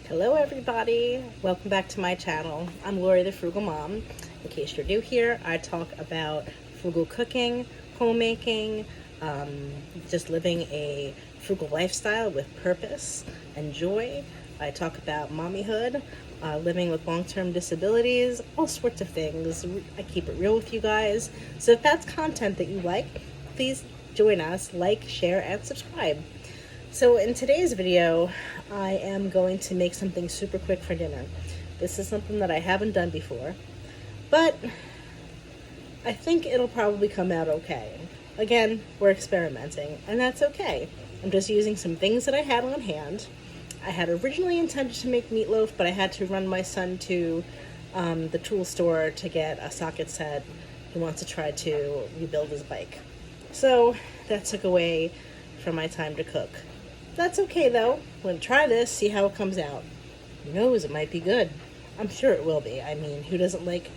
Hello everybody, welcome back to my channel. I'm Lori the Frugal Mom. In case you're new here, I talk about frugal cooking, homemaking, just living a frugal lifestyle with purpose and joy. I talk about mommyhood, living with long-term disabilities, all sorts of things. I keep it real with you guys. So if that's content that you like, please join us, like, share, and subscribe. So in today's video, I am going to make something super quick for dinner. This is something that I haven't done before, but I think it'll probably come out okay. Again, we're experimenting, and that's okay. I'm just using some things that I had on hand. I had originally intended to make meatloaf, but I had to run my son to the tool store to get a socket set. He wants to try to rebuild his bike. So that took away from my time to cook. That's okay though. I'm going to try this, see how it comes out. Who knows, it might be good. I'm sure it will be. I mean, who doesn't like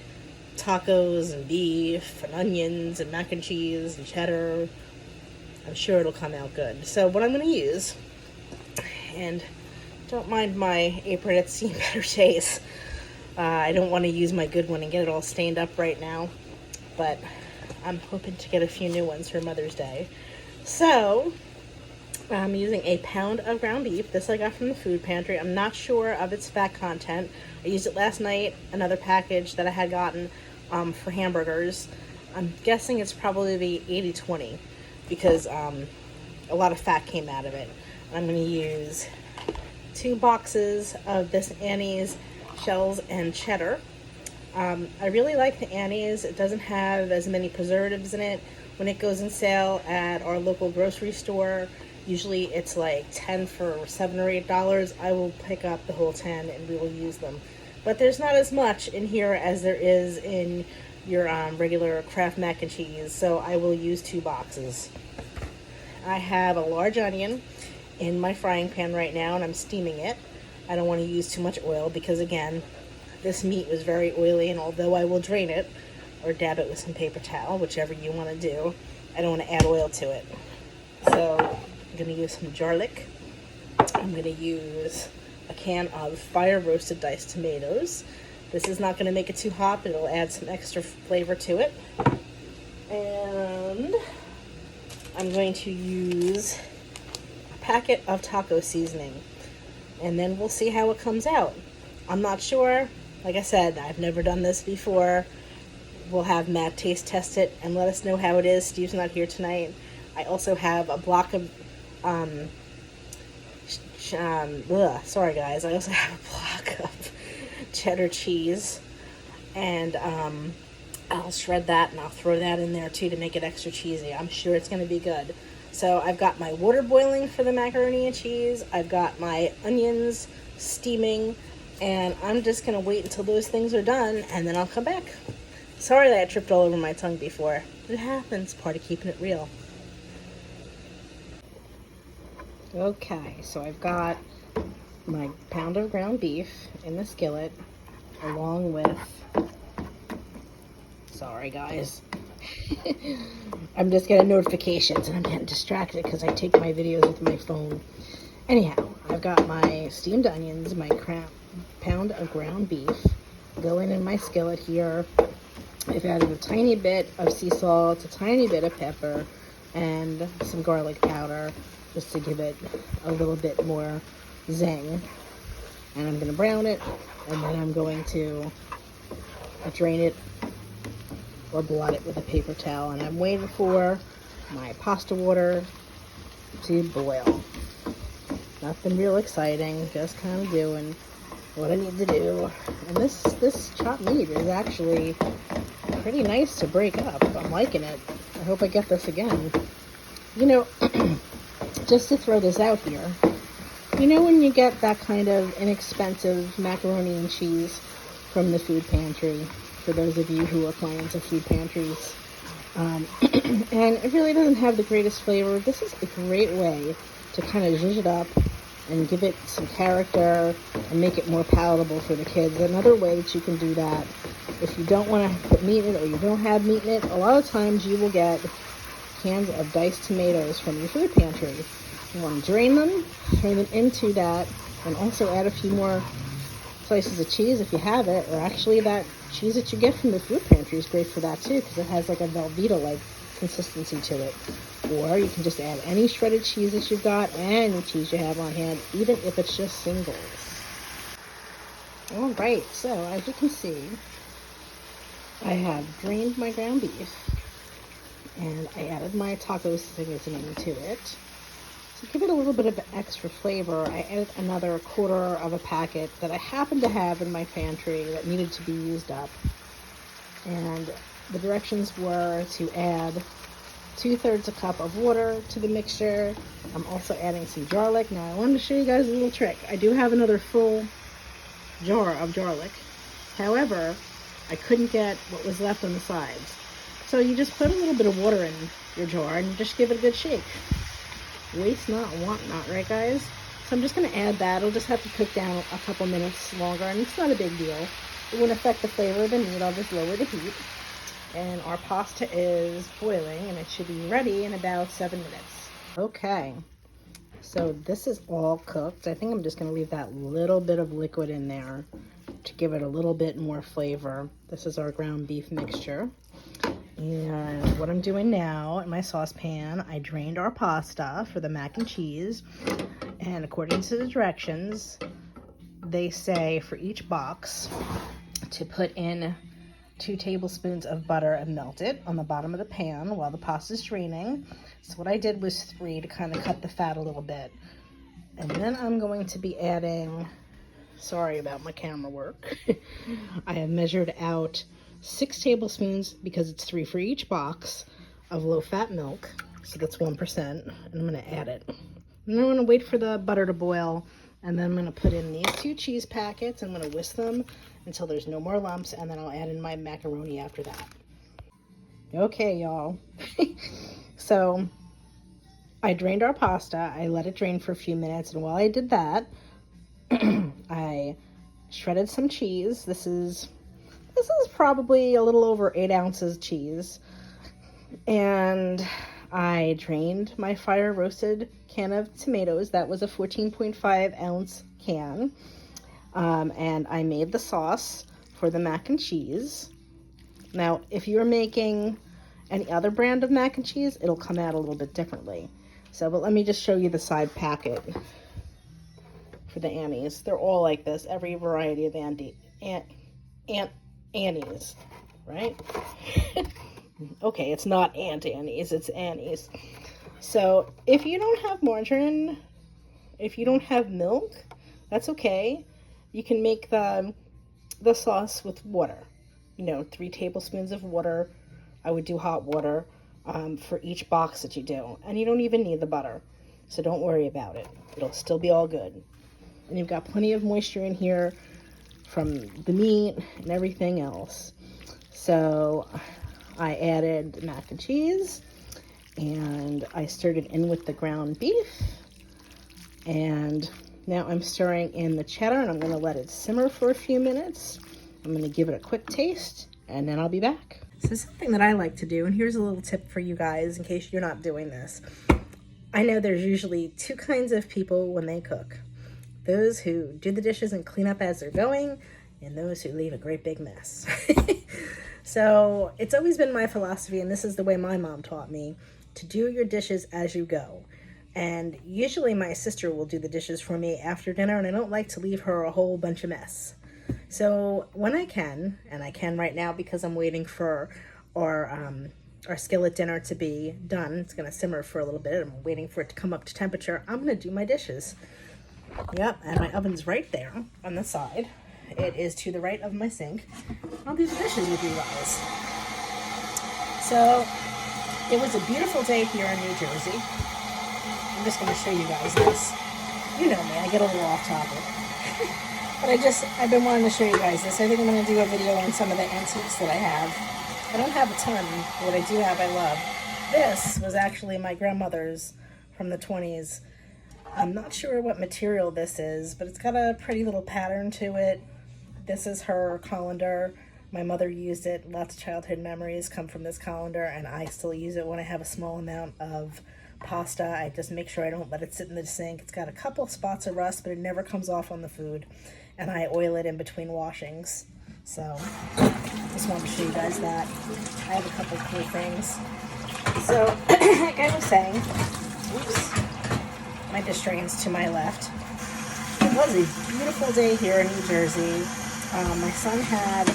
tacos and beef and onions and mac and cheese and cheddar? I'm sure it'll come out good. So what I'm going to use, and don't mind my apron, it's seen better days. I don't want to use my good one and get it all stained up right now, but I'm hoping to get a few new ones for Mother's Day. So I'm using a pound of ground beef. This I got from the food pantry. I'm not sure of its fat content. I used it last night, another package that I had gotten for hamburgers. I'm guessing it's probably the 80-20 because a lot of fat came out of it. I'm going to use 2 boxes of this Annie's shells and cheddar. I really like the Annie's. It doesn't have as many preservatives in it. When it goes on sale at our local grocery store, usually it's like 10 for $7 or $8. I will pick up the whole 10 and we will use them. But there's not as much in here as there is in your regular Kraft mac and cheese, so I will use 2 boxes. I have a large onion in my frying pan right now and I'm steaming it. I don't want to use too much oil because, again, this meat was very oily, and although I will drain it or dab it with some paper towel, whichever you want to do, I don't want to add oil to it. So I'm going to use some garlic. I'm going to use a can of fire roasted diced tomatoes. This is not going to make it too hot, but it'll add some extra flavor to it. And I'm going to use a packet of taco seasoning, and then we'll see how it comes out. I'm not sure. Like I said, I've never done this before. We'll have Matt taste test it and let us know how it is. Steve's not here tonight. I also have a block of sorry guys, I also have a block of cheddar cheese, and I'll shred that and I'll throw that in there too to make it extra cheesy. I'm sure it's going to be good. So I've got my water boiling for the macaroni and cheese. I've got my onions steaming, and I'm just going to wait until those things are done and then I'll come back. Sorry that I tripped all over my tongue before. It happens, part of keeping it real. Okay, so I've got my pound of ground beef in the skillet, along with, sorry guys, I'm just getting notifications and I'm getting distracted because I take my videos with my phone. Anyhow, I've got my steamed onions, my pound of ground beef going in my skillet here. I've added a tiny bit of sea salt, a tiny bit of pepper, and some garlic powder, just to give it a little bit more zing. And I'm going to brown it, and then I'm going to drain it or blot it with a paper towel. And I'm waiting for my pasta water to boil. Nothing real exciting, just kind of doing what I need to do. And this chopped meat is actually pretty nice to break up. I'm liking it. I hope I get this again. You know, just to throw this out here, you know when you get that kind of inexpensive macaroni and cheese from the food pantry, for those of you who are clients of food pantries, and it really doesn't have the greatest flavor, this is a great way to kind of zhuzh it up and give it some character and make it more palatable for the kids. Another way that you can do that, if you don't want to put meat in it or you don't have meat in it, a lot of times you will get cans of diced tomatoes from your food pantry. You want to drain them, turn them into that And also add a few more slices of cheese if you have it, or actually that cheese that you get from the food pantry is great for that too, because it has like a Velveeta-like consistency to it. Or you can just add any shredded cheese that you've got, any cheese you have on hand, even if it's just singles. All right, so as you can see, I have drained my ground beef, and I added my taco seasoning to it. To give it a little bit of extra flavor, I added another quarter of a packet that I happened to have in my pantry that needed to be used up. And the directions were to add 2/3 a cup of water to the mixture. I'm also adding some garlic. Now I wanted to show you guys a little trick. I do have another full jar of garlic. However, I couldn't get what was left on the sides. So you just put a little bit of water in your jar and just give it a good shake. Waste not, want not, right guys? So I'm just going to add that. It'll just have to cook down a couple minutes longer, and it's not a big deal. It won't affect the flavor of the meat. I'll just lower the heat. And our pasta is boiling, and it should be ready in about 7 minutes. Okay, so this is all cooked. I think I'm just going to leave that little bit of liquid in there to give it a little bit more flavor. This is our ground beef mixture. And what I'm doing now in my saucepan, I drained our pasta for the mac and cheese. And according to the directions, they say for each box to put in 2 tablespoons of butter and melt it on the bottom of the pan while the pasta is draining. So what I did was 3 to kind of cut the fat a little bit. And then I'm going to be adding, sorry about my camera work, I have measured out 6 tablespoons, because it's 3 for each box, of low-fat milk. So that's 1%, and I'm going to add it. And then I'm going to wait for the butter to boil, and then I'm going to put in these 2 cheese packets. I'm going to whisk them until there's no more lumps, and then I'll add in my macaroni after that. Okay, y'all. So I drained our pasta. I let it drain for a few minutes, and while I did that, I shredded some cheese. This is probably a little over 8 ounces cheese. And I drained my fire roasted can of tomatoes. That was a 14.5 ounce can. And I made the sauce for the mac and cheese. Now, if you're making any other brand of mac and cheese, it'll come out a little bit differently. So, but let me just show you the side packet for the Annie's. They're all like this, every variety of Annie's, right? Okay, it's not Aunt Annie's, it's Annie's. So if you don't have margarine, if you don't have milk, that's okay. You can make the sauce with water. 3 tablespoons of water. I would do hot water for each box that you do. And you don't even need the butter. So don't worry about it. It'll still be all good. And you've got plenty of moisture in here from the meat and everything else. So I added mac and cheese, and I stirred it in with the ground beef. And now I'm stirring in the cheddar, and I'm going to let it simmer for a few minutes. I'm going to give it a quick taste, and then I'll be back. So something that I like to do, and here's a little tip for you guys in case you're not doing this. I know there's usually 2 kinds of people when they cook. Those who do the dishes and clean up as they're going, and those who leave a great big mess. So it's always been my philosophy, and this is the way my mom taught me, to do your dishes as you go. And usually my sister will do the dishes for me after dinner, and I don't like to leave her a whole bunch of mess. So when I can, and I can right now because I'm waiting for our skillet dinner to be done. It's going to simmer for a little bit. I'm waiting for it to come up to temperature. I'm going to do my dishes. Yep, and my oven's right there on the side. It is to the right of my sink. I'll do the dishes with you guys. So it was a beautiful day here in New Jersey. I'm just going to show you guys this. You know me, I get a little off topic. But I've been wanting to show you guys this. I think I'm going to do a video on some of the antiques that I have. I don't have a ton, but what I do have, I love. This was actually my grandmother's from the 20s. I'm not sure what material this is, but it's got a pretty little pattern to it. This is her colander. My mother used it. Lots of childhood memories come from this colander, and I still use it when I have a small amount of pasta, I just make sure I don't let it sit in the sink. It's got a couple spots of rust, but it never comes off on the food. And I oil it in between washings. So just wanted to show you guys that. I have a couple cool things. So like I was saying, oops, my dish drains to my left. It was a beautiful day here in New Jersey. My son had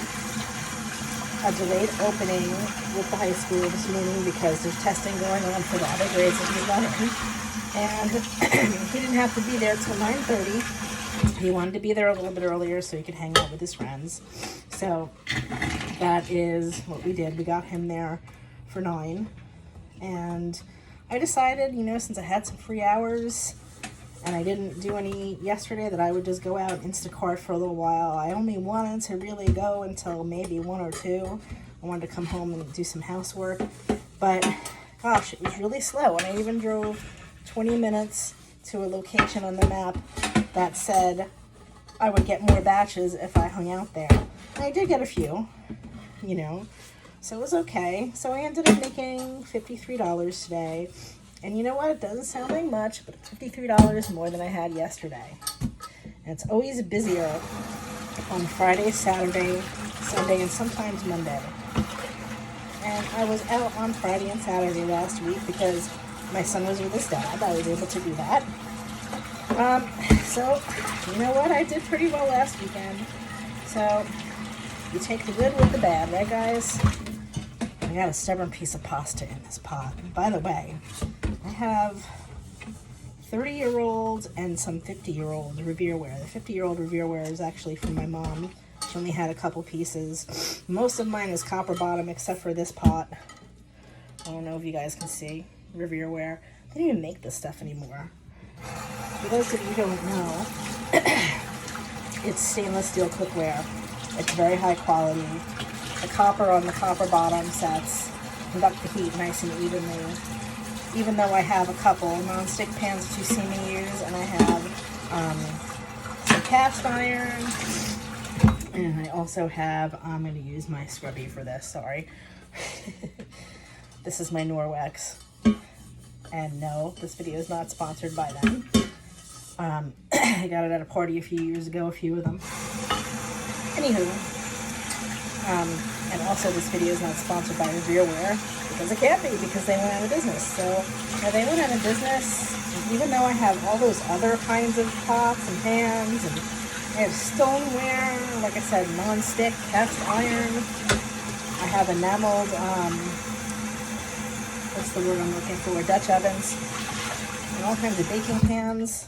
a delayed opening with the high school this morning because there's testing going on for the other grades that he's not in. And he didn't have to be there till 9:30. He wanted to be there a little bit earlier so he could hang out with his friends. So that is what we did. We got him there for 9. And I decided, you know, since I had some free hours and I didn't do any yesterday, that I would just go out and Instacart for a little while. I only wanted to really go until maybe 1 or 2. I wanted to come home and do some housework. But gosh, it was really slow. And I even drove 20 minutes to a location on the map that said I would get more batches if I hung out there. And I did get a few, you know, so it was okay. So I ended up making $53 today. And you know what? It doesn't sound like much, but $53 more than I had yesterday. And it's always busier on Friday, Saturday, Sunday, and sometimes Monday. And I was out on Friday and Saturday last week because my son was with his dad. I was able to do that. So, you know what? I did pretty well last weekend. So, you take the good with the bad, right, guys? I got a stubborn piece of pasta in this pot. And by the way, I have 30-year-old and some 50-year-old Revereware. The 50-year-old Revereware is actually from my mom. She only had a couple pieces. Most of mine is copper bottom except for this pot. I don't know if you guys can see. Revereware. They don't even make this stuff anymore. For those of you who don't know, it's stainless steel cookware. It's very high quality. The copper on the copper bottom sets conduct the heat nice and evenly. Even though I have a couple non-stick pans that you see me use, and I have some cast iron, and I also have, I'm going to use my scrubby for this, sorry. This is my Norwex. And no, this video is not sponsored by them. I got it at a party a few years ago, a few of them. Anywho, and also this video is not sponsored by Revereware, because it can't be, because they went out of business. So, now they went out of business, even though I have all those other kinds of pots and pans, and I have stoneware, like I said, non-stick, cast iron. I have enameled, what's the word I'm looking for, Dutch ovens, and all kinds of baking pans.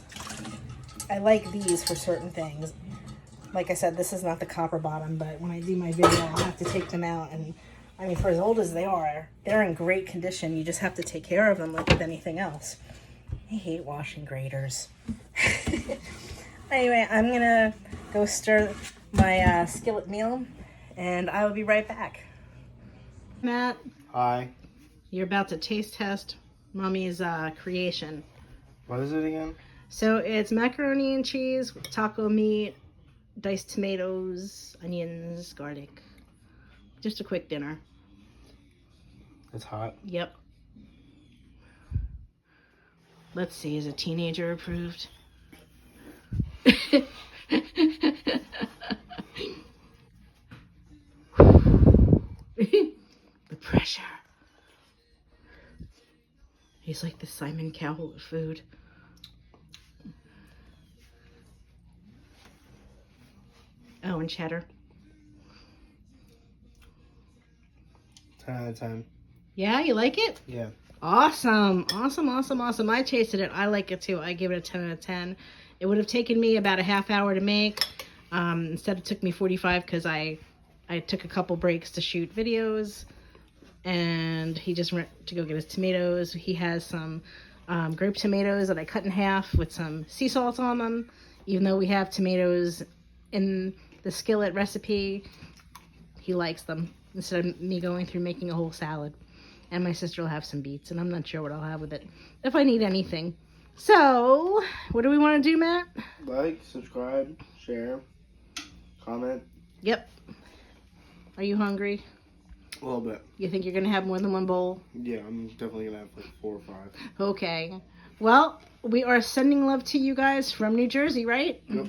I like these for certain things. Like I said, this is not the copper bottom, but when I do my video, I'll have to take them out. And I mean, for as old as they are, they're in great condition. You just have to take care of them like with anything else. I hate washing graters. Anyway, I'm going to go stir my skillet meal, and I will be right back. Matt. Hi. You're about to taste test Mommy's creation. What is it again? So it's macaroni and cheese with taco meat, diced tomatoes, onions, garlic. Just a quick dinner. It's hot. Yep. Let's see, is a teenager approved? The pressure. He's like the Simon Cowell of food. Oh, and cheddar. 10 out of 10. Yeah, you like it? Yeah. Awesome. Awesome, awesome, awesome. I tasted it. I like it too. I give it a 10 out of 10. It would have taken me about a half hour to make. Instead it took me 45 because I took a couple breaks to shoot videos. And he just went to go get his tomatoes. He has some grape tomatoes that I cut in half with some sea salt on them. Even though we have tomatoes in the skillet recipe, he likes them instead of me going through making a whole salad. And my sister will have some beets, and I'm not sure what I'll have with it, if I need anything. So, what do we want to do, Matt? Like, subscribe, share, comment. Yep. Are you hungry? A little bit. You think you're going to have more than one bowl? Yeah, I'm definitely gonna have like 4 or 5. Okay. Well, we are sending love to you guys from New Jersey, right? Yep.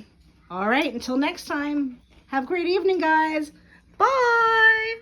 All right. Until next time. Have a great evening, guys. Bye.